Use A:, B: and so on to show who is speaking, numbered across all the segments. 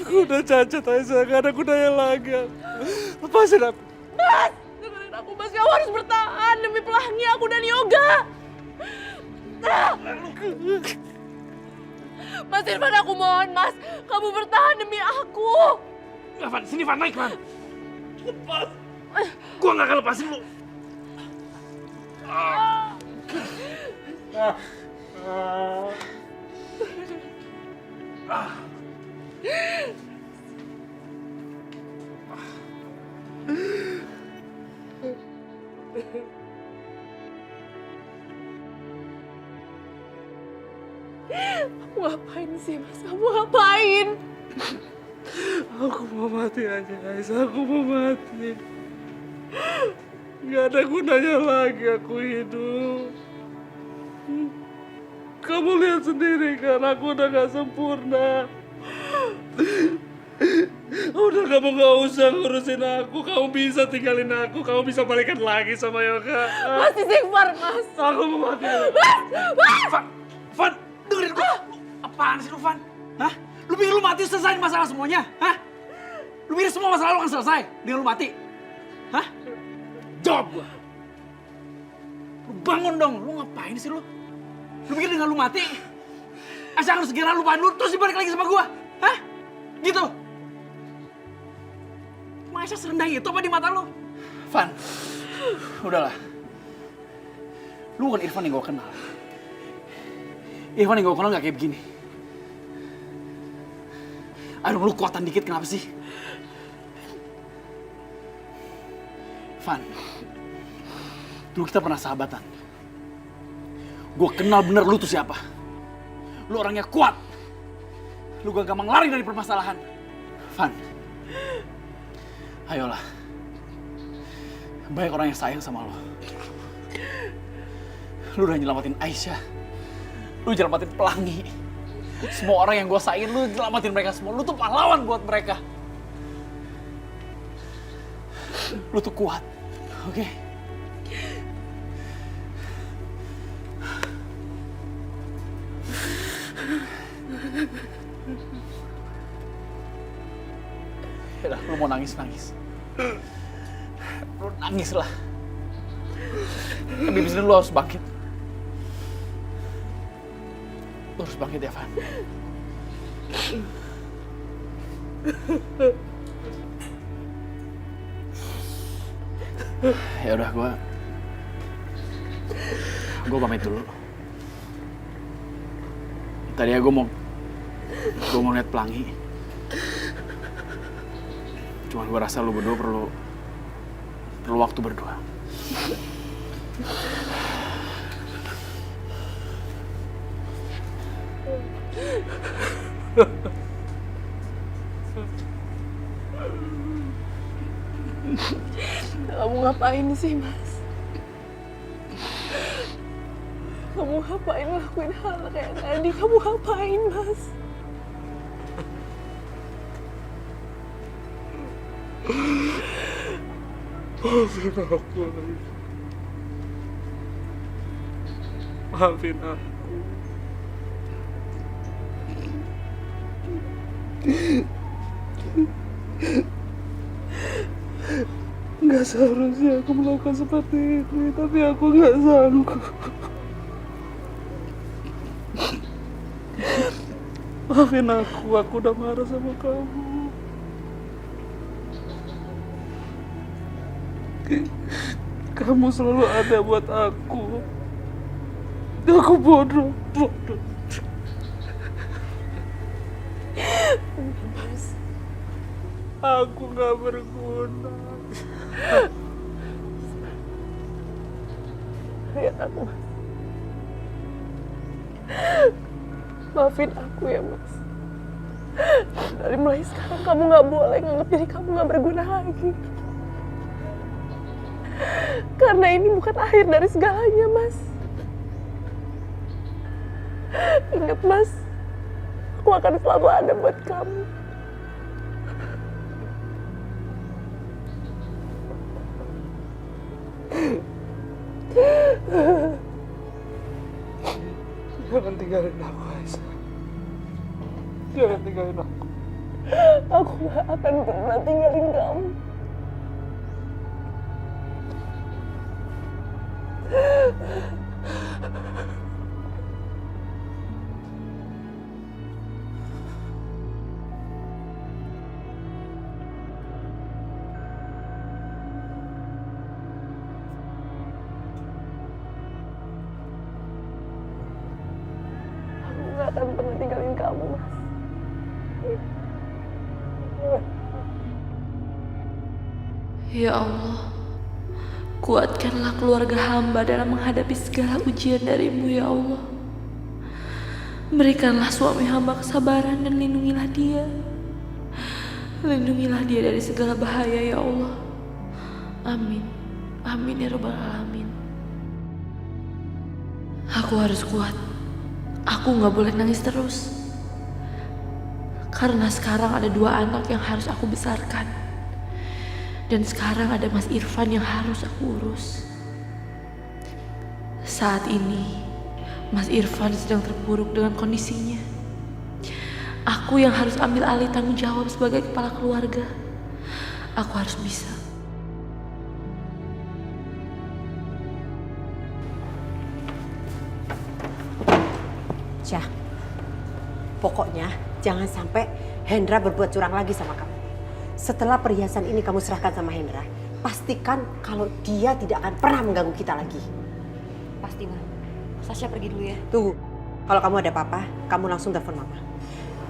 A: Aku udah cacat Aisyah, gak ada gunanya lagi. Lepasin aku.
B: Mas, dengerin aku Mas, kamu harus bertahan demi Pelangi aku dan Yoga. Mas Irfan, aku mohon Mas, kamu bertahan demi aku.
A: Nggak, Van, sini Van, naik Van. Lepas. Gua nggak akan lepasin lu.
B: Kamu ngapain sih Mas, kamu ngapain?
A: Aku mau mati aja, Aisyah. Aku mau mati. Gak ada gunanya lagi aku hidup. Kamu lihat sendiri kan, aku udah gak sempurna. Udah, kamu gak usah ngurusin aku. Kamu bisa tinggalin aku. Kamu bisa balikan lagi sama Yoga.
B: Mas, istighfar Mas.
A: Aku mau mati.
C: Van, Van, dengerin gua. Apaan sih lu, Van? Hah? Lu pikir lu mati selesai masalah semuanya? Hah? Lu pikir semua masalah lu akan selesai dengan lu mati? Hah? Jawab gua. Lu bangun dong, lu ngapain sih lu? Lu pikir dengan lu mati, Aisyah akan segera lupain lu terus dibalik lagi sama gua? Hah? Gitu? Emang Aisyah serendah itu apa di mata lu? Van, udahlah. Lu bukan Irfan yang gua kenal. Irfan yang gua kenal gak kayak begini. Aduh, lu kuatan dikit kenapa sih? Van, dulu kita pernah sahabatan. Gue kenal bener lu tuh siapa. Lu orangnya kuat. Lu gak gampang lari dari permasalahan. Van, ayolah. Banyak orang yang sayang sama lu. Lu udah nyelamatin Aisyah. Lu nyelamatin Pelangi. Semua orang yang gue sayangin, lu nyelamatin mereka semua. Lu tuh pahlawan buat mereka. Lu tuh kuat, oke? Yaudah, lu mau nangis-nangis. Lu nangis lah. Tapi abis ini lu harus bangkit. Lu harus bangkit ya, Van. Ya udah, gue pamit dulu. Tadi ya gue mau lihat Pelangi. Cuman gue rasa lu berdua perlu waktu berdua.
B: Kamu ngapain sih Mas? Kamu ngapain ngelakuin hal kayak tadi? Kamu ngapain Mas?
A: Maafin aku, maafin aku. Nggak seharusnya aku melakukan seperti ini, tapi aku nggak sanggup. Maafin aku udah marah sama kamu. Kamu selalu ada buat aku. Aku bodoh.
B: Mas,
A: Aku nggak berguna.
B: lihat aku Mas. Maafin aku ya Mas. Dari mulai sekarang kamu nggak boleh nganggap diri kamu nggak berguna lagi. Karena ini bukan akhir dari segalanya Mas. Ingat Mas, aku akan selalu ada buat kamu.
A: Jangan tinggalin aku, Aisyah. Jangan tinggalin aku.
B: Aku gak akan pernah tinggalin kamu. Aku gak akan pernah tinggalin kamu, Mas.
D: Ya Allah, kuatkanlah keluarga hamba dalam menghadapi segala ujian darimu ya Allah. Berikanlah suami hamba kesabaran dan lindungilah dia. Lindungilah dia dari segala bahaya ya Allah. Amin. Amin ya Rabbal Alamin. Aku harus kuat. Aku gak boleh nangis terus. Karena sekarang ada 2 anak yang harus aku besarkan. Dan sekarang ada Mas Irfan yang harus aku urus. Saat ini, Mas Irfan sedang terpuruk dengan kondisinya. Aku yang harus ambil alih tanggung jawab sebagai kepala keluarga. Aku harus bisa.
E: Syah, pokoknya jangan sampai Hendra berbuat curang lagi sama kamu. Setelah perhiasan ini kamu serahkan sama Hendra, pastikan kalau dia tidak akan pernah mengganggu kita lagi.
F: Pasti, Ma. Sasha pergi dulu ya.
E: Tunggu, kalau kamu ada apa-apa, kamu langsung telepon Mama.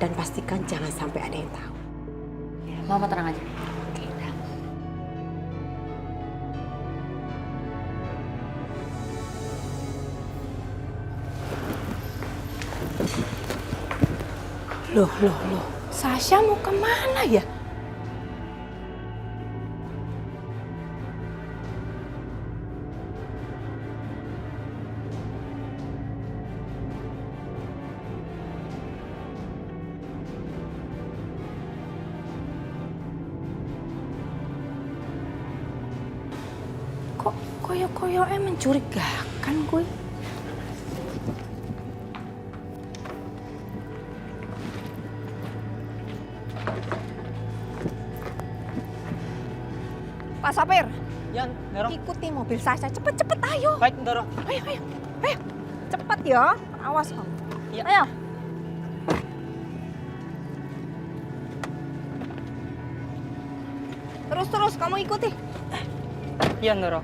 E: Dan pastikan jangan sampai ada yang tahu.
F: Ya, Mama tenang aja. Oke, dah.
E: Loh. Sasha mau kemana ya? Kok koyo-koyoke mencurigakan gue?
G: Pak Sopir,
C: Ya, Ndoro.
G: ikuti mobil Sasha. Cepet-cepet, ayo.
C: Baik, Ndoro.
G: Ayo. Cepet ya, awas kamu.
C: Iya.
G: Ayo. Terus, kamu ikuti.
C: Iya, Ndoro.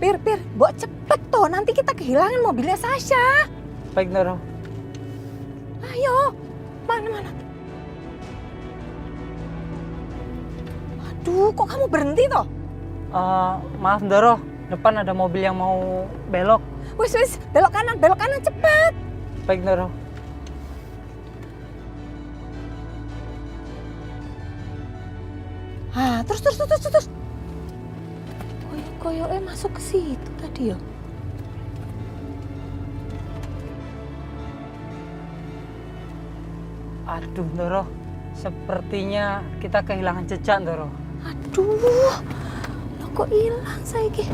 G: Pir, bawa cepet toh. Nanti kita kehilangan mobilnya Sasha.
C: Baik, Ndoro.
G: Ayo. Mana? Aduh, kok kamu berhenti toh?
C: Maaf, Ndoro. Depan ada mobil yang mau belok.
G: Wis, belok kanan, cepet.
C: Baik, Ndoro.
G: Terus. Koyo-koyoke masuk ke situ tadi ya.
C: Aduh, Ndoro. Sepertinya kita kehilangan jejak, Ndoro.
G: Aduh, lo kok hilang saiki?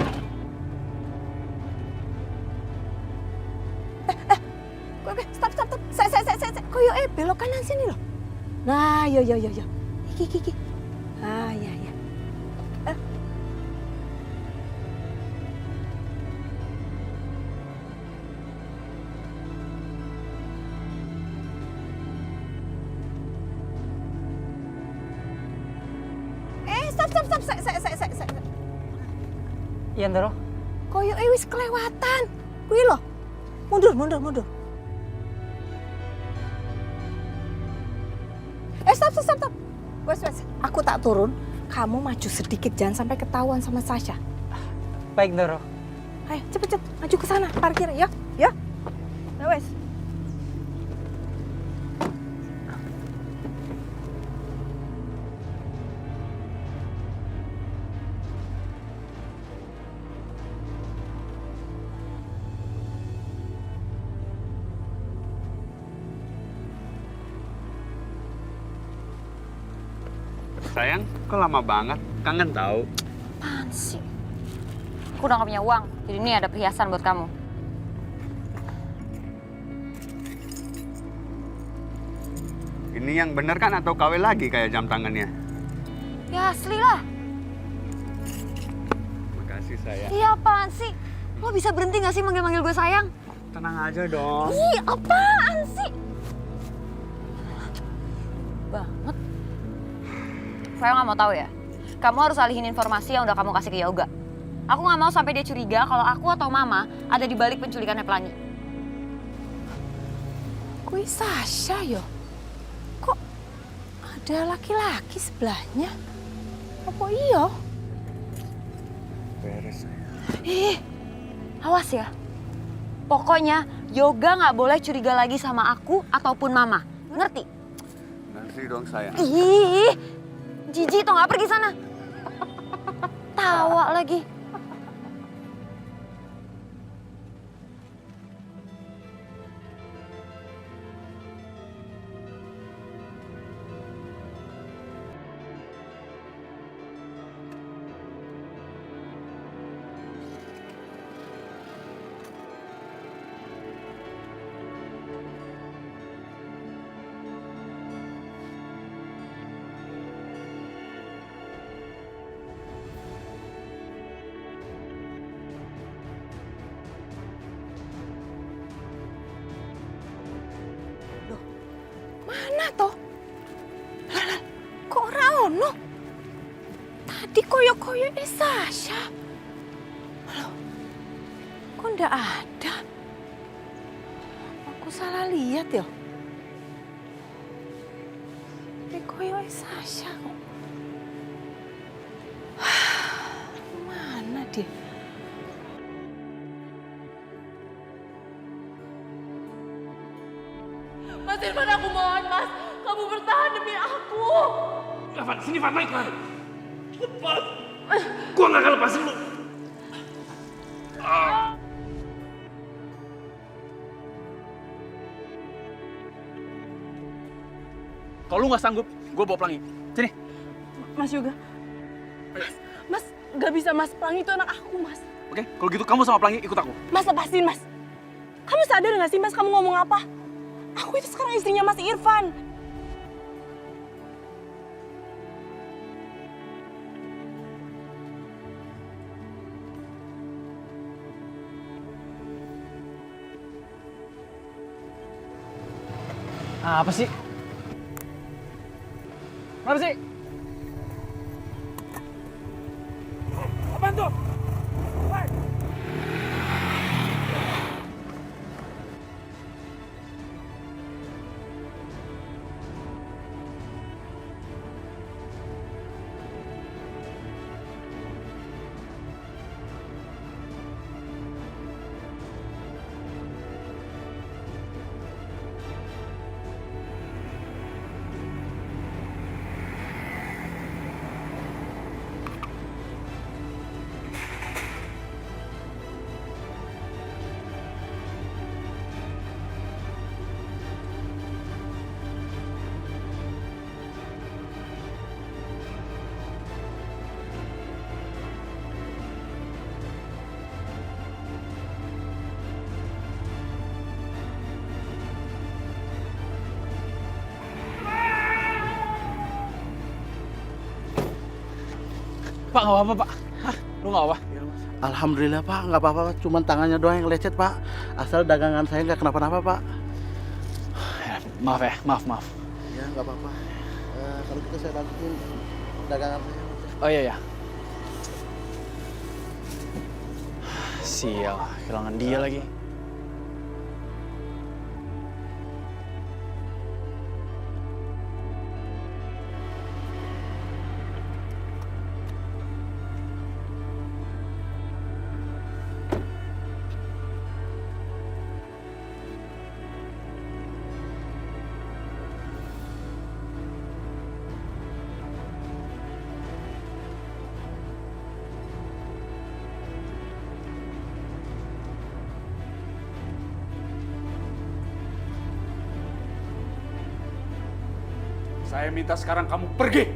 G: Oke, stop. Saya. Koyo belok kanan sini loh. Nah, yo. Iki. Ah, ya. Stop. Saya.
C: Iya, Ndoro.
G: Koyo wis kelewatan. Kuwi loh. Mundur. Stop. Wes. Aku tak turun. Kamu maju sedikit, jangan sampai ketahuan sama Sasha.
C: Baik, Ndoro.
G: Ayo, cepet. Maju ke sana, parkir ya. Ya. Wes.
H: Sayang, kok lama banget? Kangen tahu.
F: Apaan sih? Aku udah gak punya uang, jadi ini ada perhiasan buat kamu.
H: Ini yang bener kan atau KW lagi kayak jam tangannya?
F: Ya asli lah.
H: Makasih sayang.
F: Iya apaan sih? Lo bisa berhenti gak sih manggil-manggil gue sayang?
H: Tenang aja dong.
F: Ih apaan sih? Banget. Saya nggak mau tahu ya. Kamu harus alihin informasi yang udah kamu kasih ke Yoga. Aku nggak mau sampai dia curiga kalau aku atau Mama ada di balik penculikannya Pelangi.
B: Kui Sasha yo. Kok ada laki-laki sebelahnya? Apa iya?
H: Beres sayang.
F: Awas ya. Pokoknya Yoga nggak boleh curiga lagi sama aku ataupun Mama. Ngerti?
H: Ngerti dong sayang.
F: Ih, jijik tau nggak, pergi sana. Tawa lagi.
B: Mana toh? Lah, kok ora ono? Tadi koyo-koyo Sasha. Loh, kok ndak ada? Aku salah lihat ya? Koyo Sasha kok. Mana dia?
D: Mas Irfan, aku mohon, Mas. Kamu bertahan demi aku.
A: Van, sini Van, naik Van. Lepas. Gua nggak akan lepasin lu.
C: Kalau lu nggak sanggup, gue bawa Pelangi. Sini.
B: Mas Yoga. Mas, gak bisa Mas. Pelangi itu anak aku, Mas.
C: Oke, kalau gitu kamu sama Pelangi ikut aku.
B: Mas, lepasin, Mas. Kamu sadar gak sih, Mas, kamu ngomong apa? Aku itu sekarang istrinya Mas Irfan.
C: Apa sih? Apa sih? Apaan tuh? Pak, nggak apa-apa, Pak. Hah? Lu nggak apa?
I: Alhamdulillah Pak, nggak apa-apa. Cuman tangannya doang yang lecet Pak. Asal dagangan saya nggak kenapa-napa Pak.
C: Maaf ya, maaf.
I: Ya nggak apa-apa. Kalau gitu saya bantuin dagangan saya.
C: Oh iya ya. Sial, kehilangan dia lagi.
A: Saya minta sekarang kamu pergi.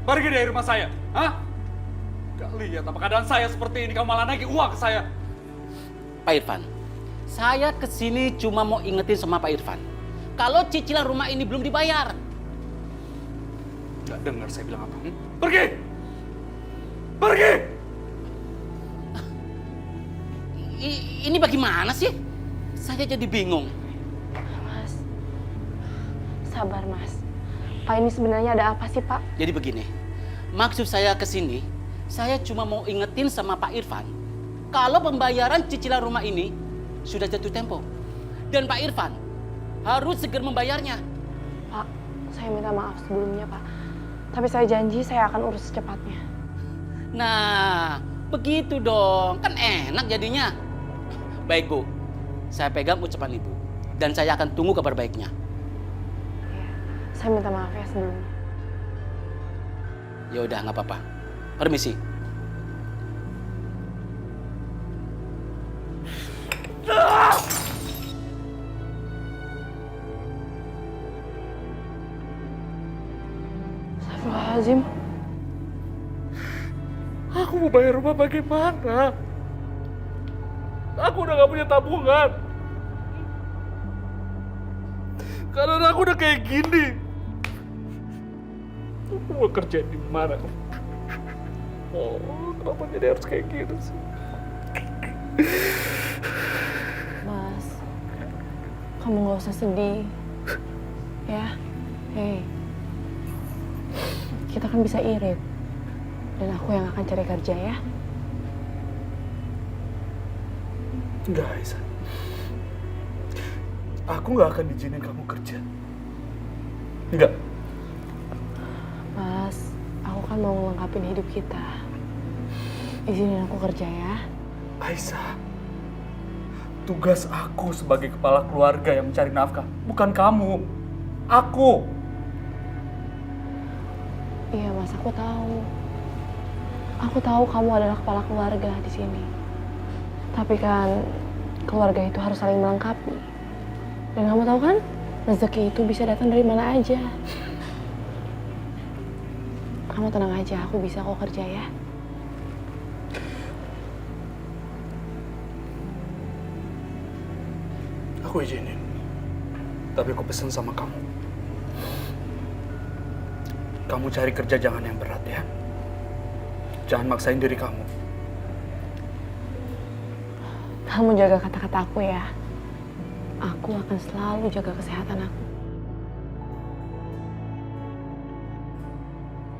C: Pergi dari rumah saya. Hah? Gak lihat apa keadaan saya seperti ini, kamu malah nagih uang ke saya.
J: Pak Irfan, saya kesini cuma mau ingetin sama Pak Irfan. Kalau cicilan rumah ini belum dibayar.
C: Gak dengar saya bilang apa. Pergi! Pergi!
J: Ini bagaimana sih? Saya jadi bingung.
B: Mas, sabar Mas. Pak, ini sebenarnya ada apa sih Pak?
J: Jadi begini, maksud saya kesini, saya cuma mau ingetin sama Pak Irfan. Kalau pembayaran cicilan rumah ini sudah jatuh tempo. Dan Pak Irfan harus segera membayarnya.
B: Pak, saya minta maaf sebelumnya Pak. Tapi saya janji saya akan urus secepatnya.
J: Nah, begitu dong. Kan enak jadinya. Baik Bu, saya pegang ucapan Ibu. Dan saya akan tunggu kabar baiknya.
B: Ya, saya minta maaf ya sebelumnya.
J: Ya udah, nggak apa-apa. Permisi.
B: Astagfirullahaladzim.
A: Aku mau bayar rumah bagaimana? Aku udah gak punya tabungan. Karena aku udah kayak gini. Aku mau kerja di mana? Oh, kenapa jadi harus kayak gini sih?
B: Mas, kamu gak usah sedih. Ya, hei. Kita kan bisa irit. Dan aku yang akan cari kerja ya.
A: Enggak, Aisyah. Aku nggak akan izinin kamu kerja. Enggak.
B: Mas, aku kan mau ngelengkapin hidup kita. Izinin aku kerja ya.
A: Aisyah, tugas aku sebagai kepala keluarga yang mencari nafkah, bukan kamu. Aku.
B: Iya Mas, aku tahu. Aku tahu kamu adalah kepala keluarga di sini. Tapi kan keluarga itu harus saling melengkapi. Dan kamu tahu kan, rezeki itu bisa datang dari mana aja. Kamu tenang aja, aku bisa kok kerja ya.
A: Aku izinin. Tapi aku pesen sama kamu. Kamu cari kerja jangan yang berat ya. Jangan maksain diri kamu.
B: Kamu jaga kata-kata aku ya. Aku akan selalu jaga kesehatan aku.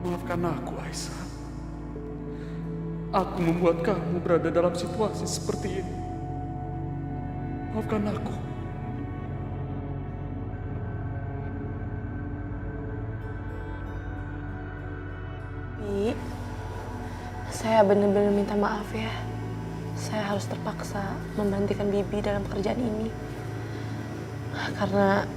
A: Maafkan aku, Aisyah. Aku membuat kamu berada dalam situasi seperti ini. Maafkan aku.
B: Bi, saya benar-benar minta maaf ya. Saya harus terpaksa memberhentikan Bibi dalam pekerjaan ini. Karena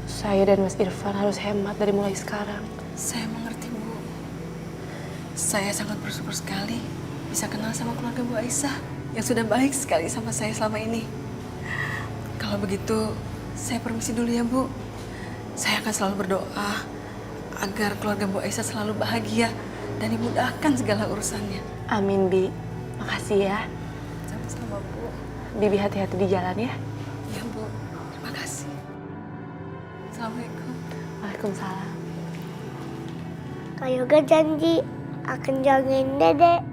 B: saya dan Mas Irfan harus hemat dari mulai sekarang.
D: Saya mengerti, Bu. Saya sangat bersyukur sekali bisa kenal sama keluarga Bu Aisyah yang sudah baik sekali sama saya selama ini. Kalau begitu, saya permisi dulu ya, Bu. Saya akan selalu berdoa agar keluarga Bu Aisyah selalu bahagia dan dimudahkan segala urusannya.
B: Amin, Bi. Makasih ya.
D: Sama-sama, Bu.
B: Bibi hati-hati di jalan ya.
D: Ya, Bu. Terima kasih. Assalamualaikum.
B: Waalaikumsalam.
K: Kak Yoga janji akan jagain Dede.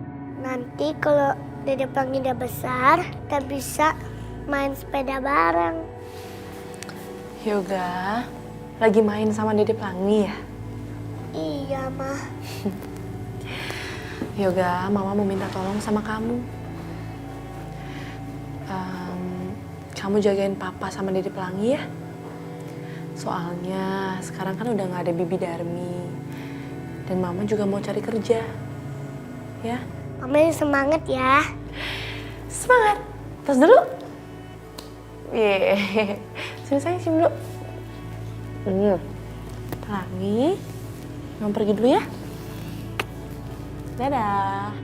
K: Nanti kalau Dede Pelangi udah besar, kita bisa main sepeda bareng.
B: Yoga, lagi main sama Dede Pelangi ya?
K: Iya, Mah.
B: Yoga, Mama mau minta tolong sama kamu. Kamu jagain Papa sama Dede Pelangi ya. Soalnya sekarang kan udah gak ada Bibi Darmi. Dan Mama juga mau cari kerja. Ya?
K: Mama semangat ya.
B: Semangat. Tos dulu. Yeay. Sini sayang, cium dulu. Pelangi. Mama pergi dulu ya. Dadah.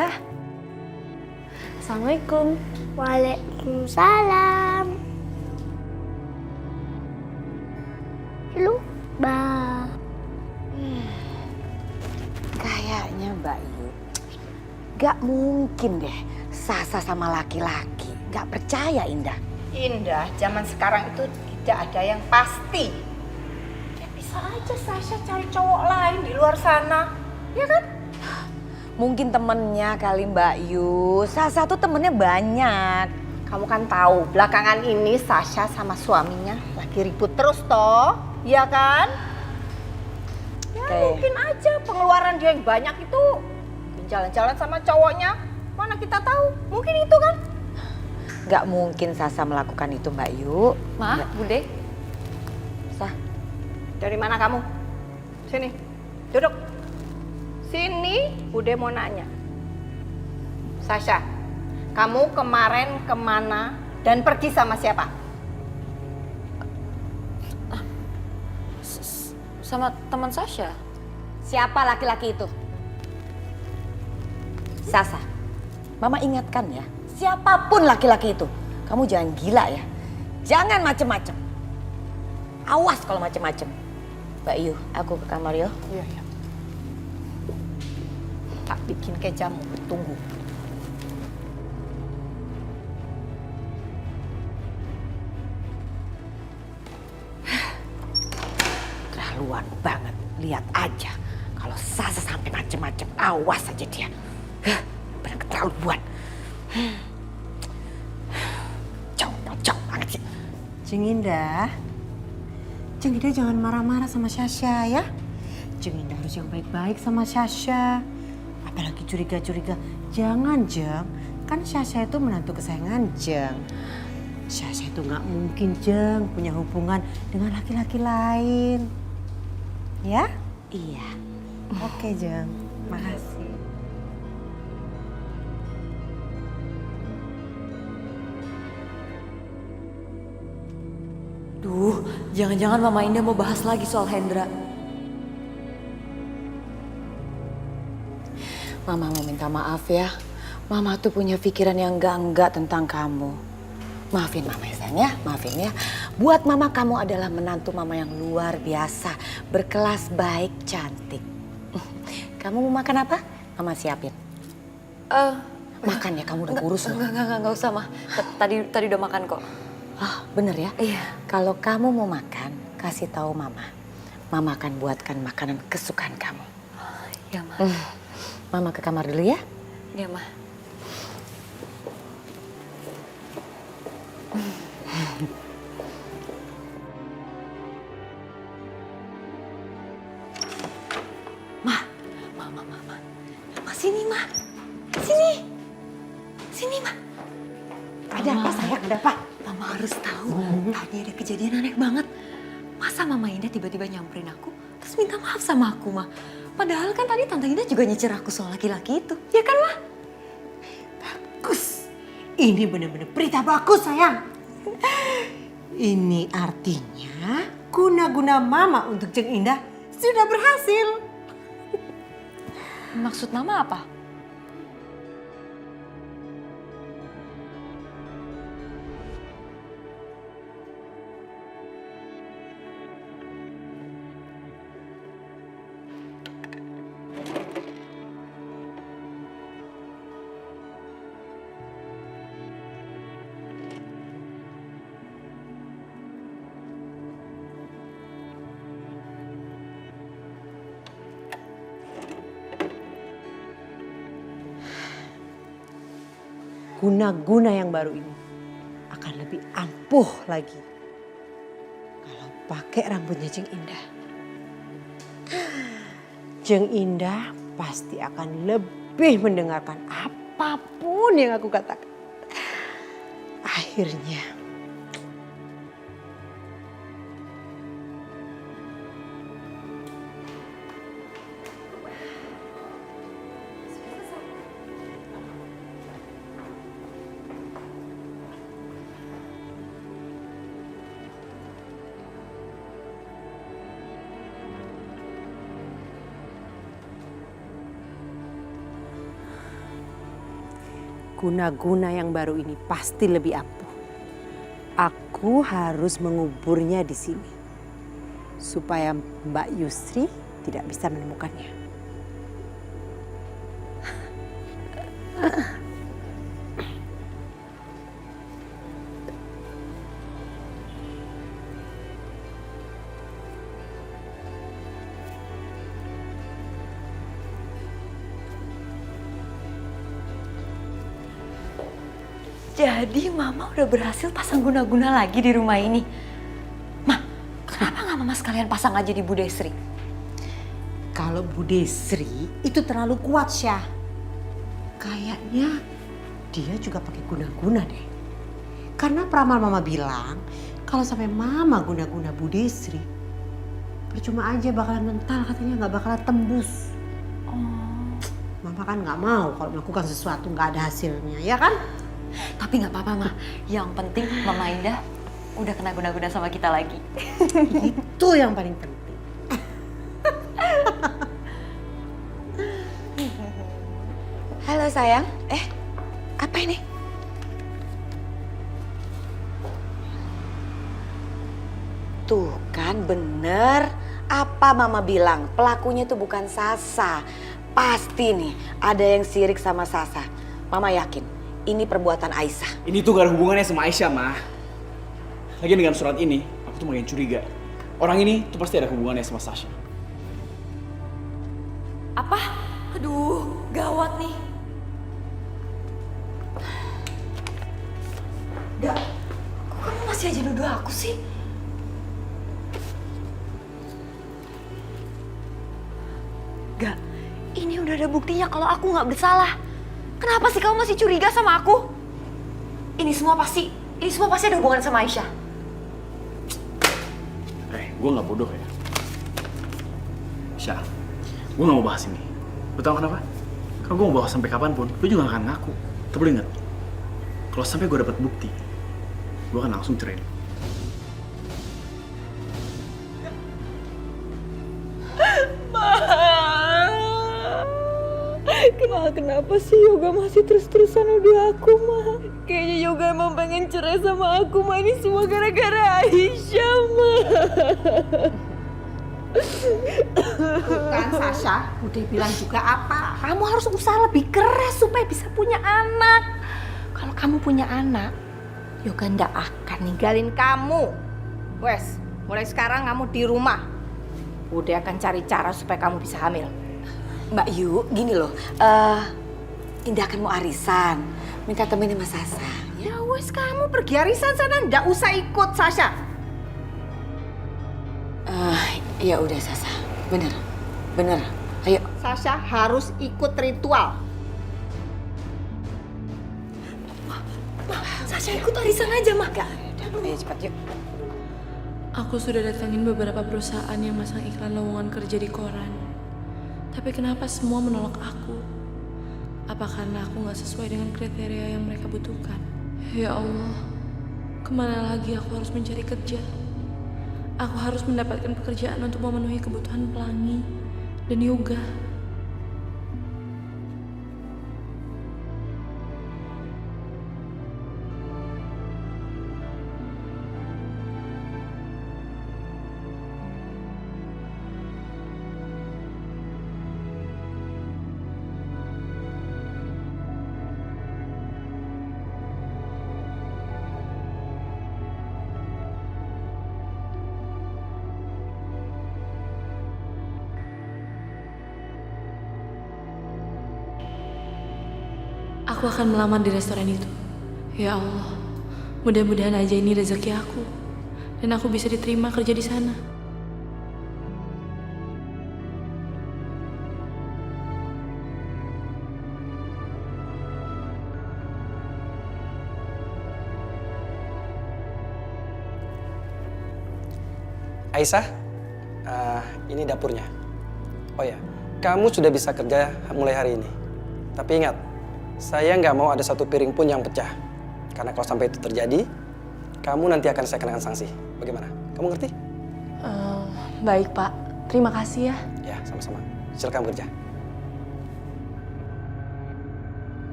B: Dah. Assalamualaikum.
K: Waalaikumsalam. Lupa.
G: Gak mungkin deh Sasa sama laki-laki. Gak percaya Indah.
L: Indah, zaman sekarang itu tidak ada yang pasti. Ya bisa aja Sasha cari cowok lain di luar sana, ya kan?
G: Mungkin temennya kali Mbak Yu. Sasa tuh temennya banyak.
L: Kamu kan tahu belakangan ini Sasha sama suaminya lagi ribut terus toh, ya kan? Ya mungkin aja pengeluaran dia yang banyak itu jalan-jalan sama cowoknya. Mana kita tahu, mungkin itu kan?
G: Gak mungkin Sasa melakukan itu Mbak Yu.
F: Ma, Bude.
G: Sah.
L: Dari mana kamu? Sini, duduk. Sini, Bude mau nanya. Sasha, kamu kemarin kemana dan pergi sama siapa?
F: Sama teman Sasha.
G: Siapa laki-laki itu? Sasa, Mama ingatkan ya, siapapun laki-laki itu, kamu jangan gila ya. Jangan macem-macem. Awas kalau macem-macem. Mbak Yu, aku ke kamar yo.
L: Iya, iya. Tak bikin kayak jamu, tunggu.
G: Terlaluan banget, lihat aja. Kalau Sasa sampai macem-macem, awas aja dia. Benar keterlaluan. Jauh banget sih.
E: Jeng Indah jangan marah-marah sama Sasha ya. Jeng Indah harus yang baik-baik sama Sasha. Apalagi curiga-curiga. Jangan Jeng, kan Sasha itu menantu kesayangan Jeng. Sasha itu nggak mungkin Jeng punya hubungan dengan laki-laki lain. Ya?
G: Iya.
E: Oke Jeng, makasih.
F: Duh, jangan-jangan Mama Indah mau bahas lagi soal Hendra.
G: Mama mau minta maaf ya. Mama tuh punya pikiran yang enggak tentang kamu. Maafin Mama ya sayang ya, maafin ya. Buat Mama kamu adalah menantu Mama yang luar biasa. Berkelas, baik, cantik. Kamu mau makan apa? Mama siapin. Makan ya, kamu udah kurus loh.
F: Enggak usah, Ma. Tadi udah makan kok.
G: Ah, bener ya?
F: Iya.
G: Kalau kamu mau makan, kasih tahu Mama. Mama akan buatkan makanan kesukaan kamu.
F: Ya, Ma.
G: Mama ke kamar dulu ya.
F: Iya, Ma. Ma, sini, Ma. Sini, Ma.
E: Ada apa sayang, ada apa?
F: Mama harus tahu, tadi ada kejadian aneh banget. Masa Mama Indah tiba-tiba nyamperin aku, terus minta maaf sama aku, Ma. Padahal kan tadi Tante Indah juga nyicer aku soal laki-laki itu. Ya kan, Ma?
E: Bagus. Ini benar-benar berita bagus sayang. Ini artinya guna-guna Mama untuk Jeng Indah sudah berhasil.
F: Maksud Mama apa?
E: Guna-guna yang baru ini akan lebih ampuh lagi kalau pakai rambutnya Jeng Indah. Jeng Indah pasti akan lebih mendengarkan apapun yang aku katakan. Akhirnya guna-guna yang baru ini pasti lebih ampuh. Aku harus menguburnya di sini supaya Mbak Yusri tidak bisa menemukannya.
G: Jadi Mama udah berhasil pasang guna-guna lagi di rumah ini. Ma, kenapa nggak Mama sekalian pasang aja di Bu Desri?
E: Kalau Bu Desri itu terlalu kuat, Syah. Kayaknya dia juga pakai guna-guna deh. Karena peramal Mama bilang, kalau sampai Mama guna-guna Bu Desri, percuma aja bakalan mental, katanya nggak bakalan tembus. Mama kan nggak mau kalau melakukan sesuatu nggak ada hasilnya, ya kan?
G: Tapi nggak apa-apa, Ma. Yang penting Mama Indah udah kena guna-guna sama kita lagi.
E: Itu yang paling penting.
G: Halo sayang, apa ini? Tuh kan bener, apa Mama bilang, pelakunya tuh bukan Sasa. Pasti nih ada yang sirik sama Sasa. Mama yakin ini perbuatan Aisyah.
C: Ini tuh gak ada hubungannya sama Aisyah, Ma. Lagi dengan surat ini, aku tuh makin curiga. Orang ini tuh pasti ada hubungannya sama Sasha.
G: Apa? Aduh, gawat nih. Gak, kok kamu masih aja nuduh aku sih? Gak, ini udah ada buktinya kalau aku gak bersalah. Kenapa sih kamu masih curiga sama aku? Ini semua pasti ada hubungan sama Aisyah.
C: Gue gak bodoh ya. Syah, gue gak mau bahas ini. Lo tau kenapa? Kalau gue mau bahas sampai kapanpun, lo juga gak akan ngaku. Tapi lo inget, kalau sampai gue dapet bukti, gue akan langsung cerai.
B: Kenapa sih Yoga masih terus-terusan nuduh aku, Ma? Kayaknya Yoga emang pengen cerai sama aku, Ma. Ini semua gara-gara Aisyah, Ma.
L: Bukan, Sasha. Udah bilang juga apa? Kamu harus usaha lebih keras supaya bisa punya anak. Kalau kamu punya anak, Yoga ndak akan ninggalin kamu. Wes, mulai sekarang kamu di rumah. Udah akan cari cara supaya kamu bisa hamil.
G: Mbak Yu, gini loh, Indah kan mau arisan, minta temenin sama Sasa.
L: Ya wes, kamu pergi arisan sana, ndak usah ikut, Sasha.
G: Ya udah Sasa, bener, ayo.
L: Sasha harus ikut ritual.
B: Sasha ikut arisan aja, Ma.
G: Ayo cepat yuk.
B: Aku sudah datangin beberapa perusahaan yang masang iklan lowongan kerja di koran. Tapi kenapa semua menolak aku? Apa karena aku gak sesuai dengan kriteria yang mereka butuhkan? Ya Allah, kemana lagi aku harus mencari kerja? Aku harus mendapatkan pekerjaan untuk memenuhi kebutuhan Pelangi dan Yoga. Aku akan melamar di restoran itu. Ya Allah, mudah-mudahan aja ini rezeki aku. Dan aku bisa diterima kerja di sana.
M: Aisyah, ini dapurnya. Oh ya, kamu sudah bisa kerja mulai hari ini. Tapi ingat, saya nggak mau ada satu piring pun yang pecah. Karena kalau sampai itu terjadi, kamu nanti akan saya kenakan sanksi. Bagaimana? Kamu ngerti?
B: Baik, Pak. Terima kasih ya.
M: Ya, sama-sama. Silakan bekerja.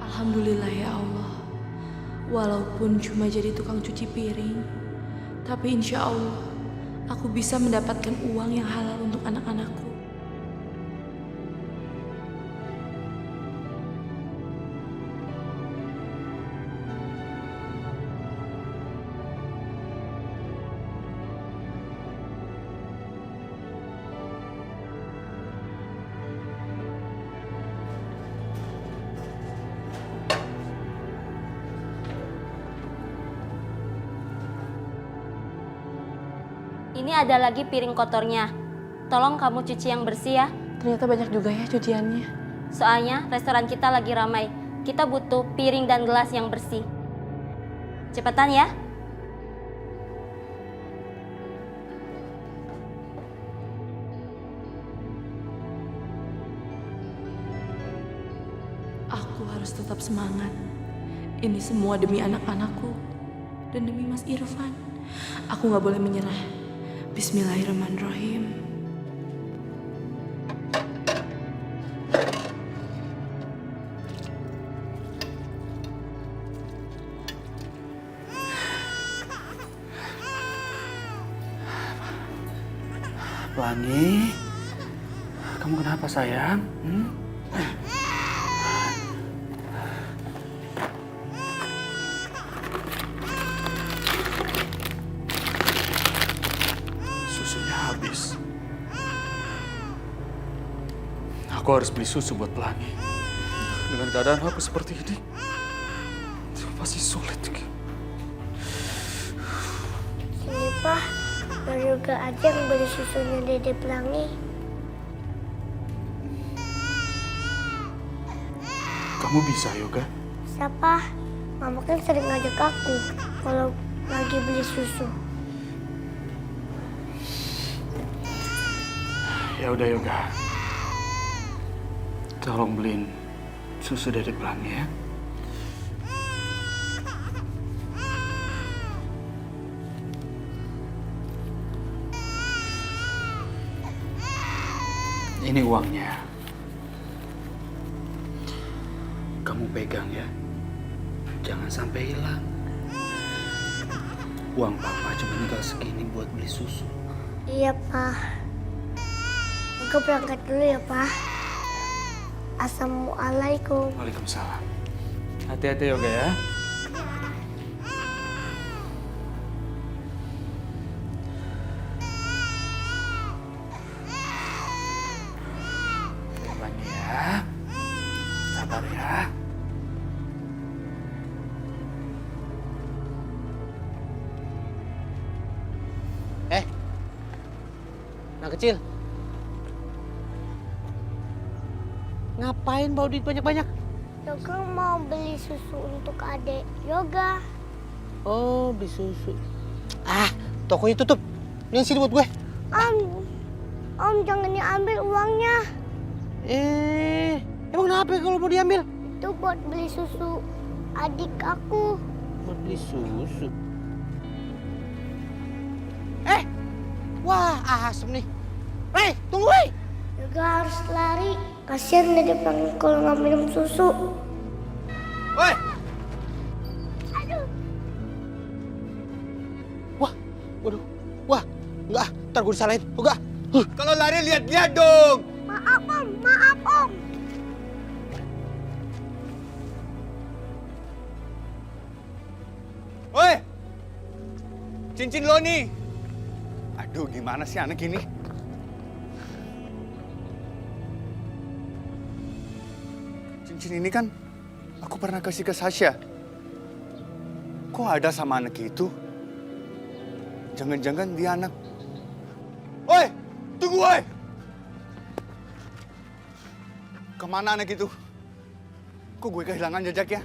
B: Alhamdulillah ya Allah. Walaupun cuma jadi tukang cuci piring, tapi insya Allah aku bisa mendapatkan uang yang halal untuk anak-anakku.
N: Ini ada lagi piring kotornya. Tolong kamu cuci yang bersih ya.
B: Ternyata banyak juga ya cuciannya.
N: Soalnya restoran kita lagi ramai. Kita butuh piring dan gelas yang bersih. Cepetan ya.
B: Aku harus tetap semangat. Ini semua demi anak-anakku dan demi Mas Irfan. Aku nggak boleh menyerah. Bismillahirrahmanirrahim.
A: Pelangi, kamu kenapa sayang? Susunya habis. Aku harus beli susu buat Pelangi. Dengan keadaan aku seperti ini, itu pasti sulit.
K: Sini, Pak. Yoga aja yang beli susunya Dede Pelangi.
A: Kamu bisa, Yoga?
K: Siapa? Mama kan sering ngajak aku kalau lagi beli susu.
A: Ya udah, Yoga. Tolong beliin susu Dede Pelangi ya. Ini uangnya. Kamu pegang ya. Jangan sampai hilang. Uang papa cuma tinggal segini buat beli susu.
K: Iya, Pak. Aku berangkat dulu ya, Pak. Assalamualaikum.
A: Waalaikumsalam. Hati-hati, Yoga ya. Lagi ya. Sabar ya.
J: Anak kecil. Ngapain bawa duit banyak-banyak?
K: Yoga mau beli susu untuk adik Yoga.
J: Oh, beli susu. Ah, tokonya tutup. Ini sini buat gue.
K: Om jangan diambil uangnya.
J: Emang kenapa kalau mau diambil?
K: Itu buat beli susu adik aku.
J: Buat beli susu. Wah, asem nih. Tunggu,
K: Yoga harus lari. Kasian Dede Pelangi kalau nggak minum susu.
H: Woi!
K: Aduh.
J: Wah, enggak, ntar gue disalahin. Enggak.
H: Kalau lari lihat-lihat dong.
K: Maaf om.
H: Woi! Cincin lo nih. Aduh, gimana sih anak ini? Cincin ini kan aku pernah kasih ke Sasha. Kok ada sama anak itu? Jangan-jangan dia anak... Woi! Tunggu, woi! Kemana anak itu? Kok gue kehilangan jejaknya?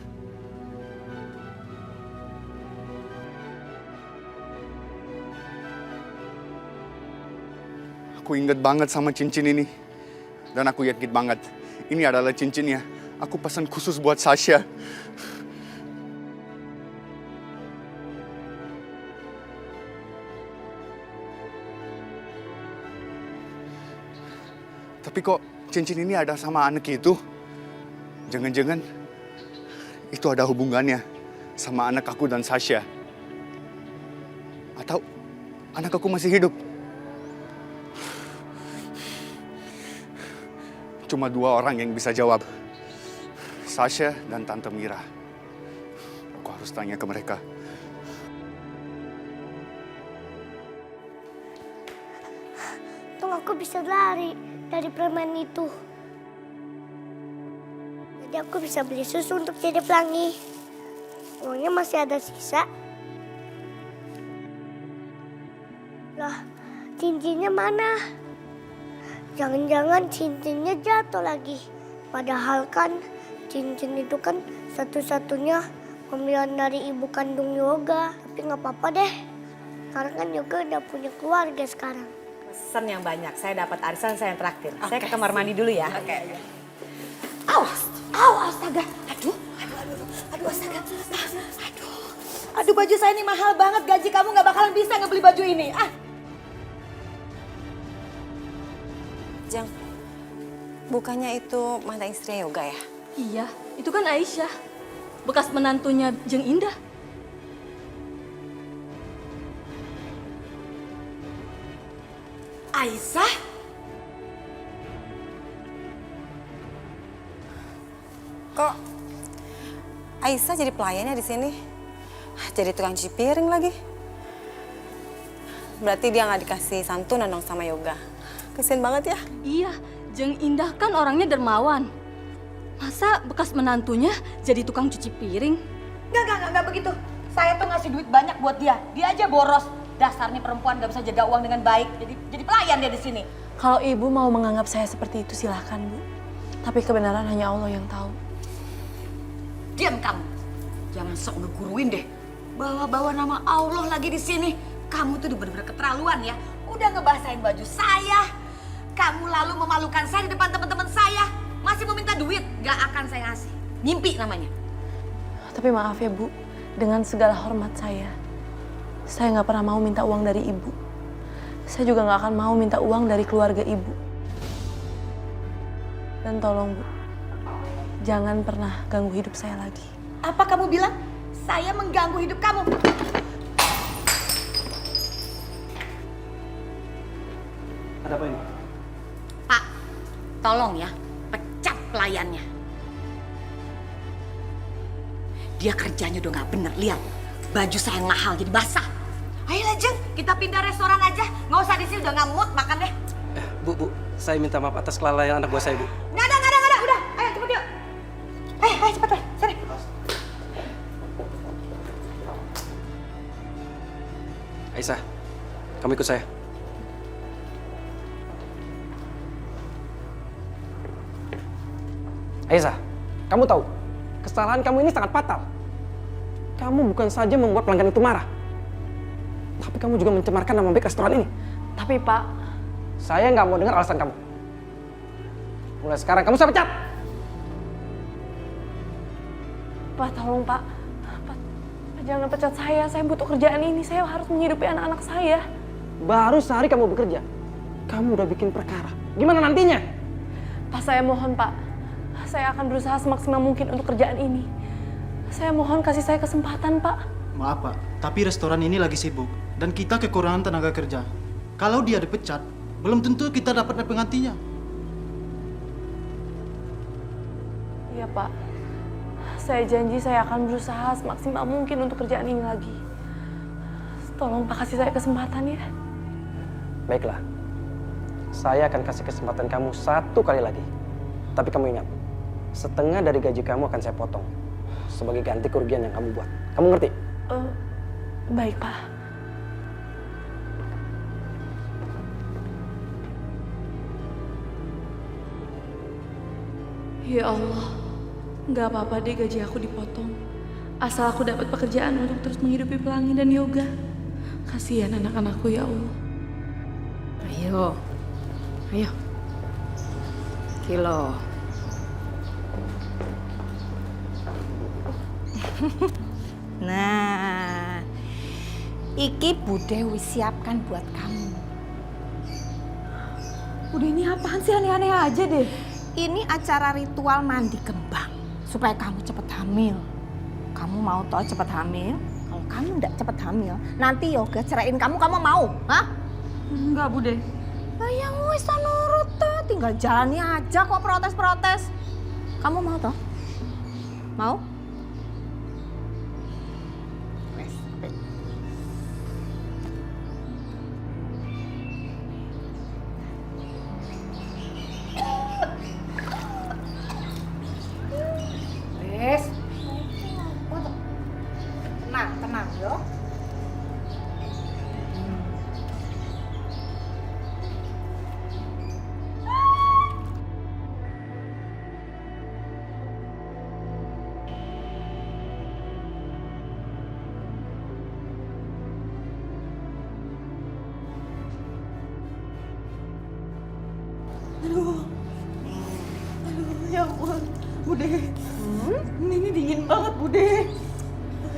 H: Aku inget banget sama cincin ini. Dan aku yakin banget, ini adalah cincinnya. Aku pesan khusus buat Sasha. Tapi kok cincin ini ada sama anak itu? Jangan-jangan itu ada hubungannya sama anak aku dan Sasha. Atau anak aku masih hidup? Cuma dua orang yang bisa jawab. Sasha dan Tante Mira. Aku harus tanya ke mereka.
K: Untung aku bisa lari dari preman itu. Jadi aku bisa beli susu untuk Dede Pelangi. Uangnya masih ada sisa. Lah, cincinnya mana? Jangan-jangan cincinnya jatuh lagi. Padahal kan cincin itu kan satu-satunya pemberian dari ibu kandung Yoga. Tapi nggak apa-apa deh. Karena kan Yoga udah punya keluarga sekarang.
E: Pesan yang banyak, saya dapat arisan, saya yang traktir. Saya ke kamar mandi dulu ya.
G: Oke.
E: Awas, astaga. Aduh, astaga. Aduh, baju saya ini mahal banget. Gaji kamu nggak bakalan bisa ngebeli baju ini.
F: Jeng, bukannya itu mantan istrinya Yoga ya?
O: Iya, itu kan Aisyah. Bekas menantunya Jeng Indah.
G: Aisyah?
F: Kok Aisyah jadi pelayannya di sini? Jadi tukang cuci piring lagi. Berarti dia nggak dikasih santunan dong sama Yoga. Kasian banget ya.
O: Iya, Jeng Indah kan orangnya dermawan. Masa bekas menantunya jadi tukang cuci piring?
E: Enggak begitu. Saya tuh ngasih duit banyak buat dia. Dia aja boros. Dasarnya perempuan gak bisa jaga uang dengan baik. Jadi pelayan dia di sini.
B: Kalau ibu mau menganggap saya seperti itu silahkan, Bu. Tapi kebenaran hanya Allah yang tahu.
G: Diam kamu. Jangan sok ngeguruin deh. Bawa-bawa nama Allah lagi di sini. Kamu tuh udah bener-bener keterlaluan ya. Udah ngebasahin baju saya. Kamu lalu memalukan saya di depan teman-teman saya. Masih mau minta duit, gak akan saya kasih. Nyimpi namanya.
B: Tapi maaf ya, Bu. Dengan segala hormat saya nggak pernah mau minta uang dari ibu. Saya juga nggak akan mau minta uang dari keluarga ibu. Dan tolong, Bu, jangan pernah ganggu hidup saya lagi.
E: Apa kamu bilang? Saya mengganggu hidup kamu.
M: Ada apa ini?
G: Pak, tolong ya, pecat pelayannya. Dia kerjanya udah gak bener, lihat. Baju saya yang mahal jadi basah. Ayolah Jeng, kita pindah restoran aja. Nggak usah di sini, udah gak mood makan deh.
M: Bu, saya minta maaf atas kelalaian anak buah saya, Bu.
G: Nggak ada. Udah, ayo cepet yuk. Ayo cepet deh, sini.
M: Aisyah, kamu ikut saya. Aisyah, kamu tahu, kesalahan kamu ini sangat fatal. Kamu bukan saja membuat pelanggan itu marah, tapi kamu juga mencemarkan nama baik restoran ini.
B: Tapi Pak,
M: saya nggak mau dengar alasan kamu. Mulai sekarang kamu saya pecat.
B: Pak, tolong Pak. Pak, jangan pecat saya butuh kerjaan ini. Saya harus menghidupi anak-anak saya.
M: Baru sehari kamu bekerja, kamu udah bikin perkara. Gimana nantinya?
B: Pak, saya mohon Pak. Saya akan berusaha semaksimal mungkin untuk kerjaan ini. Saya mohon kasih saya kesempatan, Pak.
P: Maaf, Pak. Tapi restoran ini lagi sibuk. Dan kita kekurangan tenaga kerja. Kalau dia dipecat, belum tentu kita dapat penggantinya.
B: Iya, Pak. Saya janji saya akan berusaha semaksimal mungkin untuk kerjaan ini lagi. Tolong Pak kasih saya kesempatan ya.
M: Baiklah. Saya akan kasih kesempatan kamu 1 kali lagi. Tapi kamu ingat, setengah dari gaji kamu akan saya potong sebagai ganti kerugian yang kamu buat. Kamu ngerti?
B: Baik, Pak. Ya Allah, nggak apa-apa deh gaji aku dipotong. Asal aku dapat pekerjaan untuk terus menghidupi Pelangi dan Yoga. Kasihan anak-anakku ya Allah.
L: Ayo. Kilo. Nah, iki Bude wis siapkan buat kamu.
O: Udah ini apaan sih, aneh-aneh aja deh.
L: Ini acara ritual mandi kembang supaya kamu cepet hamil. Kamu mau toh cepet hamil? Kalau kamu nggak cepet hamil, nanti Yoga ceraiin kamu mau? Hah?
O: Enggak, Bude.
L: Lah ya wis nurut toh, tinggal jalani aja kok protes-protes. Kamu mau toh? Mau? Wes. Tenang yo.
O: Bude. Ini dingin banget, Bude.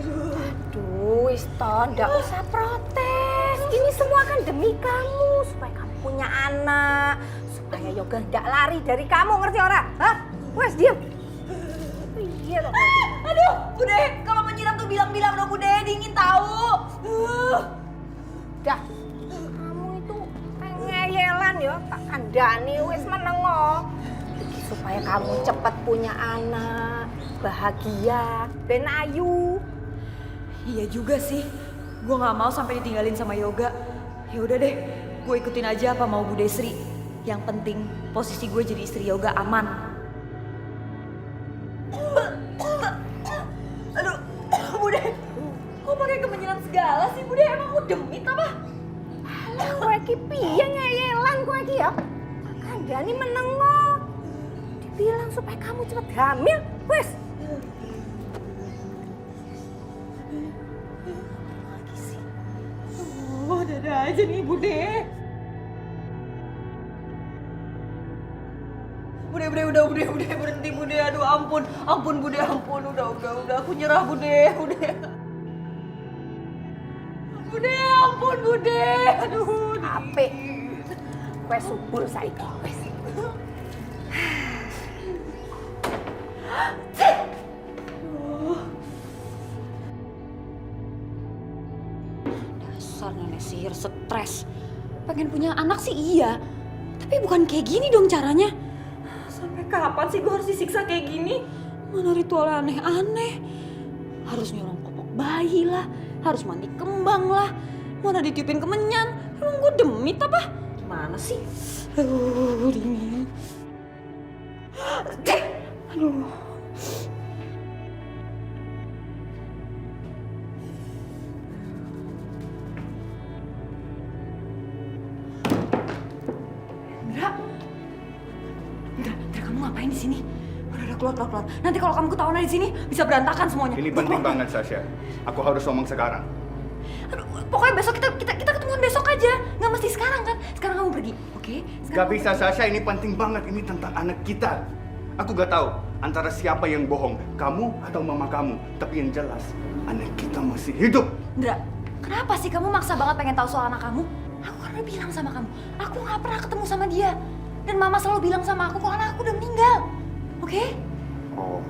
L: Aduh, Iston, nggak usah protes. Ini semua kan demi kamu, supaya kamu punya anak, supaya Yoga nggak lari dari kamu, ngerti ora? Hah? Wes, diem. Iya loh.
O: Aduh, Bude, kalau menyiram tuh bilang-bilang dong, Bude, dingin tahu.
L: Dah, kamu itu pengeyelan ya, tak kandani wes menengo. Supaya kamu cepat punya anak, bahagia, ben ayu.
F: Iya juga sih. Gue nggak mau sampai ditinggalin sama Yoga. Ya udah deh, gue ikutin aja apa mau Bu Desri. Yang penting posisi gue jadi istri Yoga aman.
O: Aduh, Bude, kok pakai kemenyiran segala sih, Bude? Emang gue demit apa?
L: Alah, kowe ki piye ngeyelan kowe ki ya? Kandani menengo. Dibilang supaya kamu cepat hamil, wes.
O: Oh, ada aja nih, Bude. Bude, berhenti, Bude. Aduh, ampun, Bude, ampun. Udah, aku nyerah, Bude. Bude, ampun, Bude. Aduh,
L: apik. Kowe subul saiki, wes.
F: Dasar nenek sihir stres. Pengen punya anak sih iya. Tapi bukan kayak gini dong caranya. Sampai kapan sih gue harus disiksa kayak gini? Mana ritualnya aneh-aneh. Harus nyorong popok bayi lah. Harus mandi kembang lah. Mana ditiupin kemenyan. Emang gue demit apa? Gimana sih? Aduh, dingin. Aduh. Indra, kamu ngapain di sini? Udah keluar. Nanti kalau kamu ketahuan di sini bisa berantakan semuanya.
H: Ini penting banget, Sasha. Aku harus ngomong sekarang.
F: Aduh, pokoknya besok kita ketemuan besok aja. Nggak mesti sekarang kan? Sekarang kamu pergi, oke?
H: Gak bisa, Sasha. Ini penting banget. Ini tentang anak kita. Aku gak tahu antara siapa yang bohong, kamu atau mama kamu. Tapi yang jelas, anak kita masih hidup.
F: Indra, kenapa sih kamu maksa banget pengen tahu soal anak kamu? Aku karena bilang sama kamu, aku nggak pernah ketemu sama dia. Dan mama selalu bilang sama aku kalau anak aku udah meninggal. Oke?
H: Oh,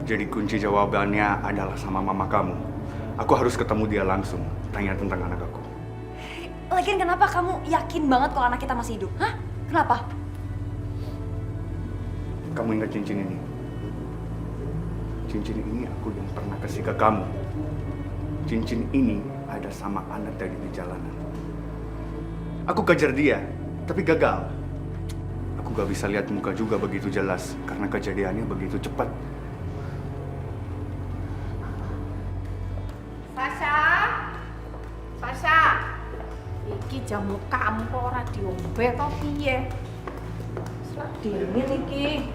H: jadi kunci jawabannya adalah sama mama kamu. Aku harus ketemu dia langsung, tanya tentang anak aku.
F: Lagian kenapa kamu yakin banget kalau anak kita masih hidup? Hah? Kenapa?
H: Kamu ingat cincin ini? Cincin ini aku yang pernah kasih ke kamu. Cincin ini ada sama anak tadi di jalanan. Aku kejar dia, tapi gagal. Aku gak bisa lihat muka juga begitu jelas karena kejadiannya begitu cepat.
L: Sasha, iki jamu kamu kok ora diombe to piye? Wis dingin iki.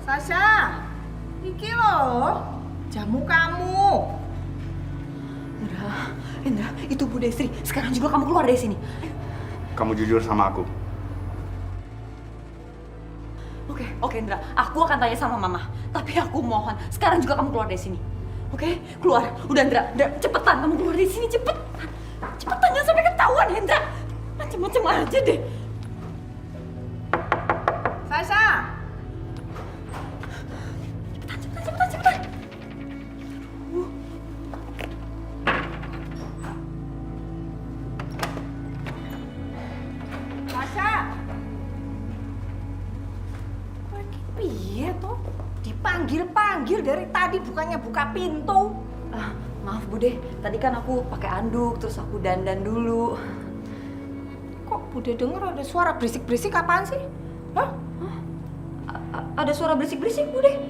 L: Sasha, iki loh jamu kamu.
F: Indra, itu Bu Desri. Sekarang juga kamu keluar dari sini.
H: Kamu jujur sama aku.
F: Oke, Indra. Aku akan tanya sama Mama. Tapi aku mohon, sekarang juga kamu keluar dari sini. Oke? Keluar. Udah, Indra. Cepetan kamu keluar dari sini. Cepetan, jangan sampai ketahuan, Indra. Macem-macem aja deh.
L: Sasha.
F: Cepetan.
L: Sasha. Kok iki piye toh? Dipanggil-panggil dari tadi bukannya buka pintu.
F: Maaf, Bude. Tadi kan aku pakai anduk, terus aku dandan dulu.
L: Kok Bude denger ada suara berisik-berisik apaan sih? Hah?
F: Ada suara berisik-berisik, Bude?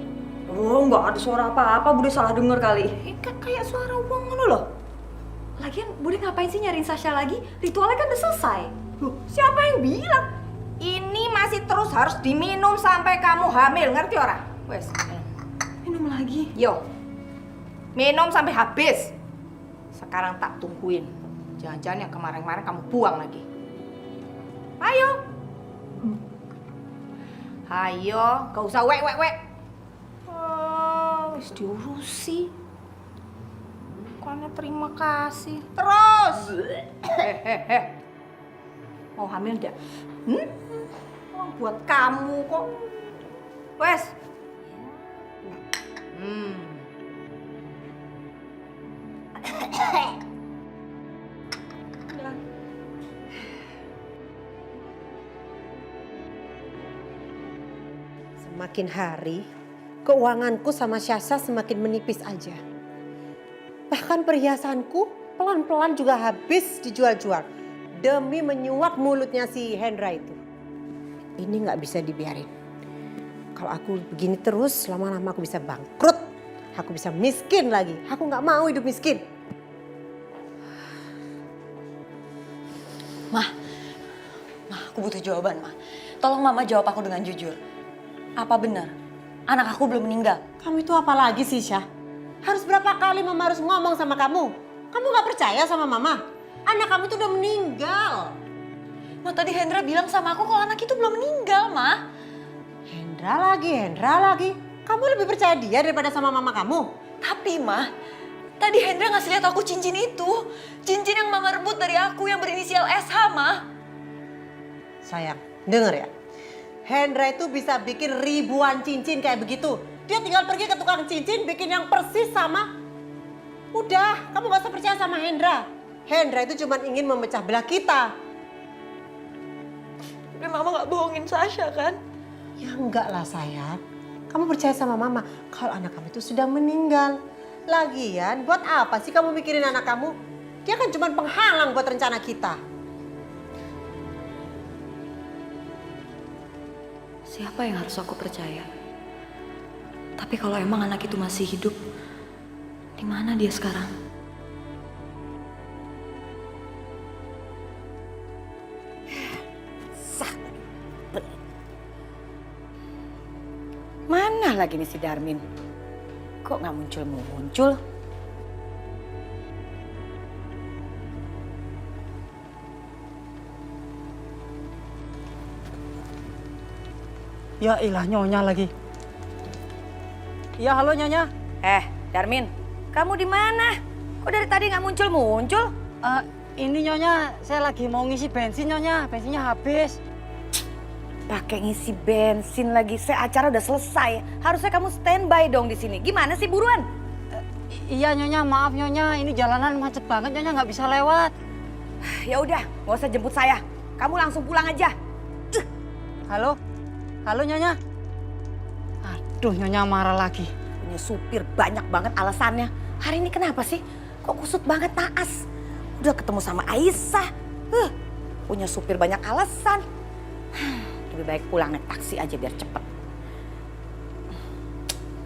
F: Oh, nggak ada suara apa-apa. Bude salah denger kali.
L: Kayak suara uang ngono loh.
F: Lagian, Bude ngapain sih nyariin Sasha lagi? Ritualnya kan udah selesai.
L: Loh, siapa yang bilang? Ini masih terus harus diminum sampai kamu hamil, ngerti ora? Wes.
F: Minum lagi?
L: Yo. Minum sampai habis. Sekarang tak tungguin. Jangan-jangan yang kemarin-kemarin kamu buang lagi. Hayo, gak usah wek. Oh, wis diurusi. Bukannya terima kasih. Terus. Mau hamil enggak? Oh, buat kamu kok. Wes.
E: Semakin hari, keuanganku sama Sasha semakin menipis aja. Bahkan perhiasanku pelan-pelan juga habis dijual-jual demi menyuap mulutnya si Hendra itu. Ini nggak bisa dibiarin. Kalau aku begini terus, lama-lama aku bisa bangkrut. Aku bisa miskin lagi. Aku nggak mau hidup miskin.
F: Ma, aku butuh jawaban, Ma. Tolong Mama jawab aku dengan jujur. Apa benar anak aku belum meninggal?
E: Kamu itu apa lagi sih, Syah? Harus berapa kali Mama harus ngomong sama kamu? Kamu nggak percaya sama Mama? Anak kamu itu udah meninggal.
F: Ma, tadi Hendra bilang sama aku kalau anak itu belum meninggal, Ma.
E: Hendra lagi. Kamu lebih percaya dia daripada sama Mama kamu?
F: Tapi, Ma, tadi Hendra ngasih lihat aku cincin itu. Cincin yang Mama rebut dari aku yang berinisial SH, Ma.
E: Sayang, denger ya. Hendra itu bisa bikin ribuan cincin kayak begitu. Dia tinggal pergi ke tukang cincin bikin yang persis sama. Udah, kamu gak usah percaya sama Hendra. Hendra itu cuma ingin memecah belah kita.
F: Tapi Mama gak bohongin Sasha kan?
E: Ya enggak lah sayang. Kamu percaya sama Mama kalau anak kamu itu sudah meninggal. Lagian buat apa sih kamu mikirin anak kamu? Dia kan cuma penghalang buat rencana kita.
F: Siapa yang harus aku percaya? Tapi kalau emang anak itu masih hidup, di mana dia sekarang?
G: Mana lagi nih si Darmin? Kok nggak muncul?
C: Ya ilah, Nyonya lagi. Ya halo Nyonya.
G: Darmin, kamu di mana? Kok dari tadi nggak muncul?
C: Ini Nyonya, saya lagi mau ngisi bensin Nyonya, bensinnya habis.
G: Pakai ngisi bensin lagi, acara udah selesai. Harusnya kamu standby dong di sini. Gimana sih buruan?
C: Iya Nyonya, maaf Nyonya, ini jalanan macet banget Nyonya, nggak bisa lewat.
G: Ya udah, nggak usah jemput saya. Kamu langsung pulang aja.
C: Halo Nyonya. Aduh Nyonya marah lagi.
G: Punya supir banyak banget alasannya. Hari ini kenapa sih? Kok kusut banget naas? Udah ketemu sama Aisyah. Punya supir banyak alasan. Lebih baik pulang naik taksi aja biar cepet.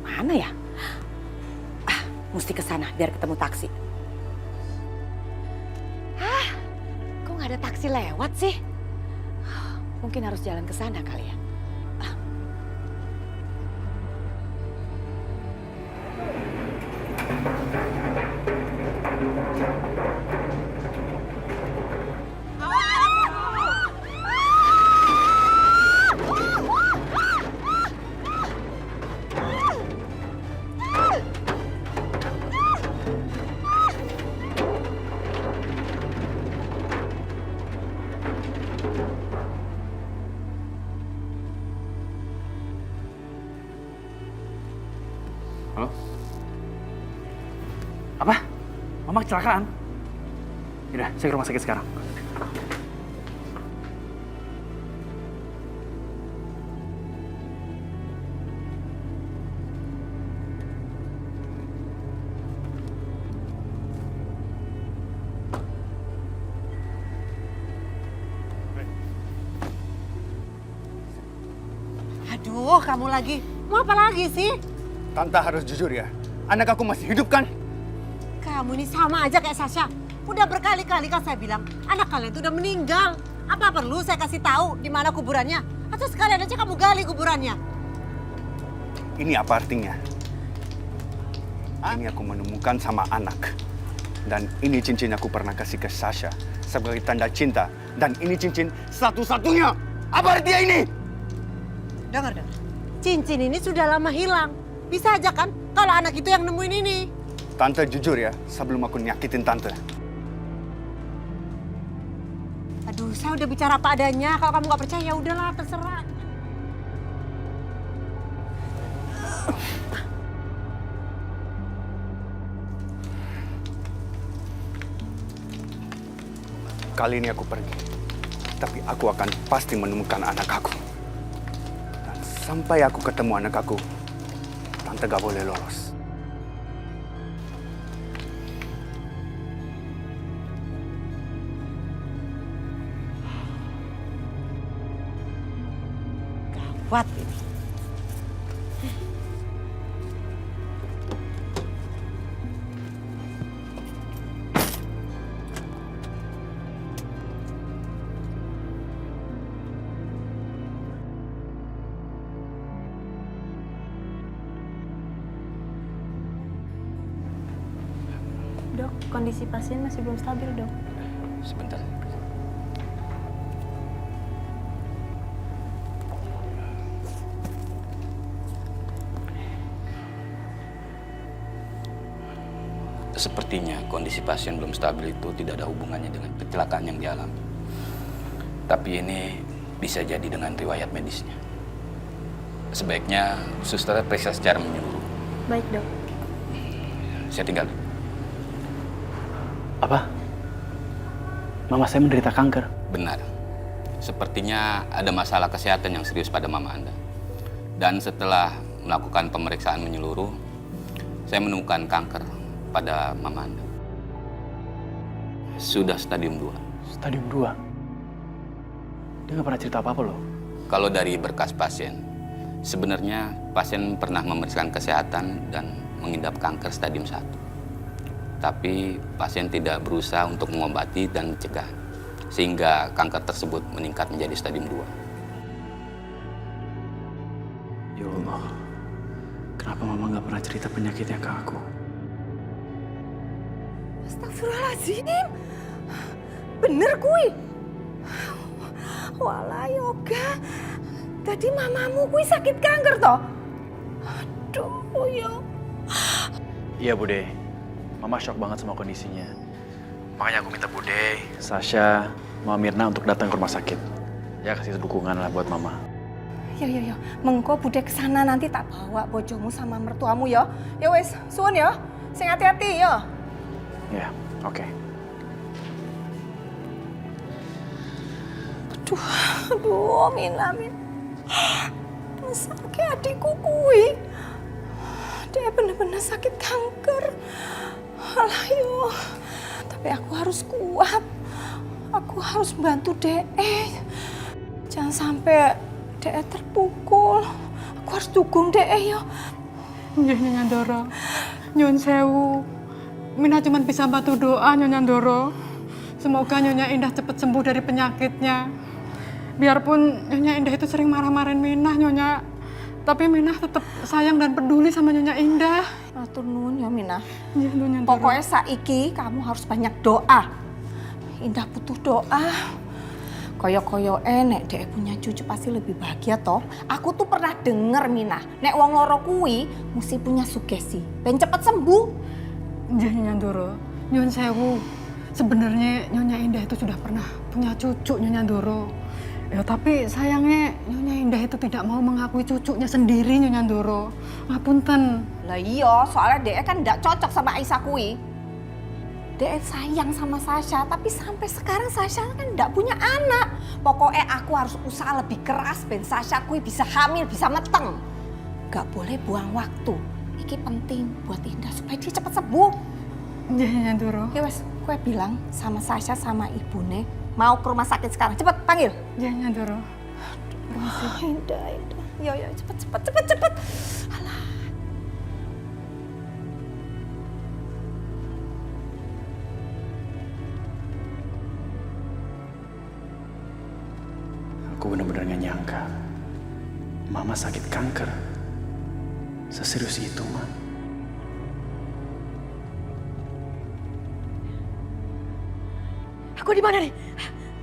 G: Mana ya? Mesti ke sana biar ketemu taksi. Kok nggak ada taksi lewat sih? Mungkin harus jalan ke sana kali ya.
A: Halo? Apa? Mama kecelakaan? Yaudah, saya ke rumah sakit sekarang.
E: Aduh, kamu lagi. Mau apa lagi sih?
H: Tante harus jujur ya. Anak aku masih hidup kan?
E: Kamu ini sama aja kayak Sasha. Udah berkali-kali kan saya bilang, anak kalian itu udah meninggal. Apa perlu saya kasih tahu di mana kuburannya? Atau sekalian aja kamu gali kuburannya?
H: Ini apa artinya? Ini aku menemukan sama anak. Dan ini cincin aku pernah kasih ke Sasha sebagai tanda cinta. Dan ini cincin satu-satunya. Apa artinya ini?
E: Dengar. Cincin ini sudah lama hilang. Bisa aja kan kalau anak itu yang nemuin ini.
H: Tante jujur ya, sebelum aku nyakitin tante.
E: Aduh, saya udah bicara apa adanya. Kalau kamu nggak percaya, ya udahlah, terserah.
H: Kali ini aku pergi, tapi aku akan pasti menemukan anak aku. Dan sampai aku ketemu anak aku, tante gak boleh lolos.
E: Gawat ini.
F: Dok, kondisi pasien masih belum stabil, Dok.
J: Sebentar. Sepertinya kondisi pasien belum stabil itu tidak ada hubungannya dengan kecelakaan yang dialami. Tapi ini bisa jadi dengan riwayat medisnya. Sebaiknya suster periksa secara menyeluruh.
F: Baik, Dok.
J: Saya tinggal.
C: Apa? Mama saya menderita kanker?
J: Benar. Sepertinya ada masalah kesehatan yang serius pada mama Anda. Dan setelah melakukan pemeriksaan menyeluruh, saya menemukan kanker pada mama Anda. Sudah stadium 2.
C: Stadium 2? Dia nggak pernah cerita apa-apa loh.
J: Kalau dari berkas pasien, sebenarnya pasien pernah memeriksakan kesehatan dan mengidap kanker stadium 1. Tapi pasien tidak berusaha untuk mengobati dan mencegah, sehingga kanker tersebut meningkat menjadi stadium 2.
C: Ya Allah, kenapa mama nggak pernah cerita penyakitnya ke aku?
L: Astagfirullahaladzim. Bener kui. Walah Yoga. Tadi mamamu kui sakit kanker toh. Aduh ya.
C: Iya Bude, Mama shock banget sama kondisinya. Makanya aku minta Bude, Sasha, Mama Mirna untuk datang ke rumah sakit. Ya kasih dukungan lah buat Mama.
L: Yo. Mengko Bude kesana nanti tak bawa bojomu sama mertuamu ya. Ya wes, suwun ya. Sing hati-hati ya.
C: Ya, oke.
L: Aduh, Mina. Sakit adikku kui. Dia bener-bener sakit kanker. Alah yo. Tapi aku harus kuat. Aku harus bantu DE. Jangan sampai DE terpukul. Aku harus dukung DE yo.
Q: Nyonya Ndoro, nyun sewu. Mina cuma bisa bantu doa Nyonya Ndoro. Semoga Nyonya Indah cepat sembuh dari penyakitnya. Biarpun Nyonya Indah itu sering marah-marahin Mina, Nyonya. Tapi Mina tetap sayang dan peduli sama Nyonya Indah.
L: Matur nuwun ya Mina.
Q: Ya, Nyonya Ndoro.
L: Pokoknya saiki kamu harus banyak doa. Indah butuh doa. Koyo-koyo nek Dek punya cucu pasti lebih bahagia toh. Aku tuh pernah denger Mina, nek wong loro kuwi mesti punya sugesti. Ben cepet sembuh.
Q: Ya, Nyonya Ndoro. Nyun sewu. Sebenarnya Nyonya Indah itu sudah pernah punya cucu, Nyonya Ndoro. Ya tapi sayangnya Nyonya Indah itu tidak mau mengakui cucunya sendiri, Nyonya Ndoro. Ngapunten.
L: Lah iya, soalnya Dek kan ndak cocok sama Aisyah kuwi. Dek sayang sama Sasha, tapi sampai sekarang Sasha kan ndak punya anak. Pokoknya aku harus usaha lebih keras ben Sasha kuwi bisa hamil, bisa meteng. Gak boleh buang waktu. Iki penting buat Indah supaya dia cepat sembuh.
Q: Ya, Nyonya Ndoro.
L: Ya wes, gue bilang sama Sasha sama ibune mau ke rumah sakit sekarang. Cepet panggil.
Q: Ya, Nyonya Ndoro.
L: Indah. Yo, cepet. Alah.
C: Aku benar-benar gak nyangka. Mama sakit kanker. Seserius itu, Ma.
E: Aku di mana nih?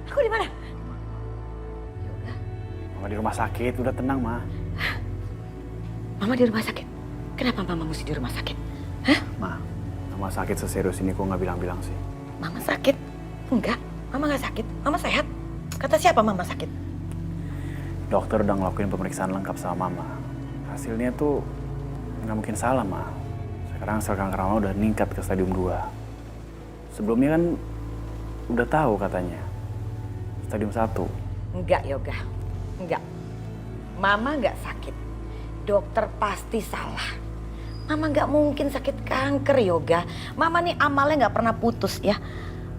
E: Aku di mana?
C: Mama di rumah sakit, udah tenang, Ma.
G: Mama di rumah sakit. Kenapa Mama mesti di rumah sakit? Hah?
H: Ma, Mama sakit seserius ini kok nggak bilang-bilang sih?
G: Mama sakit? Enggak, Mama nggak sakit. Mama sehat. Kata siapa Mama sakit?
H: Dokter udah ngelakuin pemeriksaan lengkap sama Mama. Hasilnya tuh nggak mungkin salah, Ma. Sekarang sel kanker Mama udah meningkat ke stadium 2. Sebelumnya kan udah tahu katanya. Stadium 1.
G: Enggak, Yoga. Enggak. Mama nggak sakit. Dokter pasti salah. Mama nggak mungkin sakit kanker, Yoga. Mama nih amalnya nggak pernah putus ya.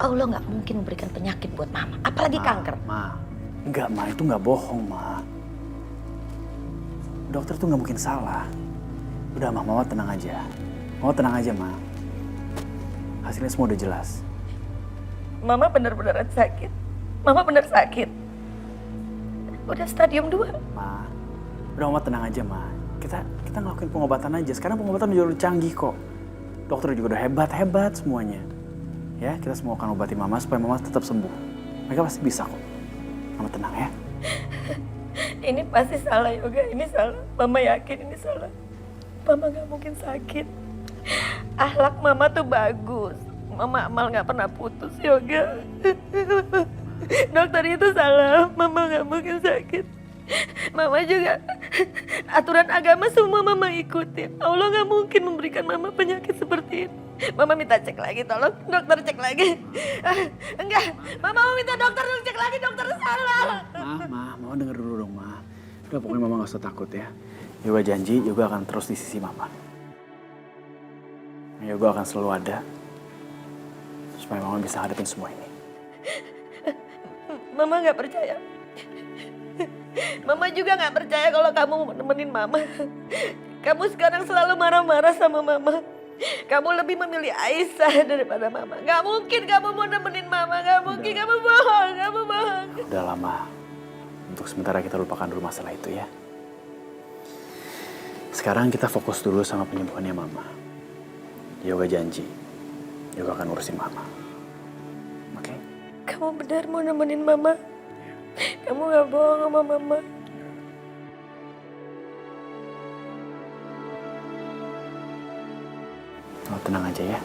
G: Allah nggak mungkin memberikan penyakit buat Mama, apalagi kanker.
H: Enggak, Ma. Itu nggak bohong, Ma. Dokter tuh nggak mungkin salah. Udah, Ma. Mama tenang aja. Mama tenang aja, Ma. Hasilnya semua udah jelas.
G: Mama bener-beneran sakit. Mama bener sakit. Udah stadium 2.
H: Ma, udah Mama tenang aja, Ma. Kita ngelakuin pengobatan aja. Sekarang pengobatan udah canggih kok. Dokter juga udah hebat semuanya. Ya, kita semua akan obati Mama supaya Mama tetap sembuh. Mereka pasti bisa kok. Mama tenang ya.
G: Ini pasti salah, Yoga. Ini salah. Mama yakin ini salah. Mama gak mungkin sakit. Akhlak Mama tuh bagus. Mama amal gak pernah putus, Yoga. Dokter itu salah. Mama gak mungkin sakit. Mama juga aturan agama semua Mama ikutin. Allah gak mungkin memberikan Mama penyakit seperti ini. Mama minta cek lagi, tolong dokter cek lagi. Enggak, Mama mau minta dokter cek lagi, dokter salah.
H: Mama denger dulu dong, Ma. Udah, pokoknya Mama gak usah takut ya. Yoga janji, Yoga akan terus di sisi Mama. Yoga akan selalu ada supaya Mama bisa hadapin semua ini.
G: Mama gak percaya. Mama juga gak percaya kalau kamu mau nemenin Mama. Kamu sekarang selalu marah-marah sama Mama. Kamu lebih memilih Aisyah daripada Mama. Gak mungkin kamu mau nemenin Mama. Gak mungkin, kamu bohong. Kamu bohong.
H: Udah lama. Untuk sementara kita lupakan dulu masalah itu ya. Sekarang kita fokus dulu sama penyembuhannya Mama. Yoga janji, Yoga akan urusin Mama. Oke?
G: Kamu benar mau nemenin Mama? Kamu gak bohong sama Mama?
H: Oh, tenang aja ya.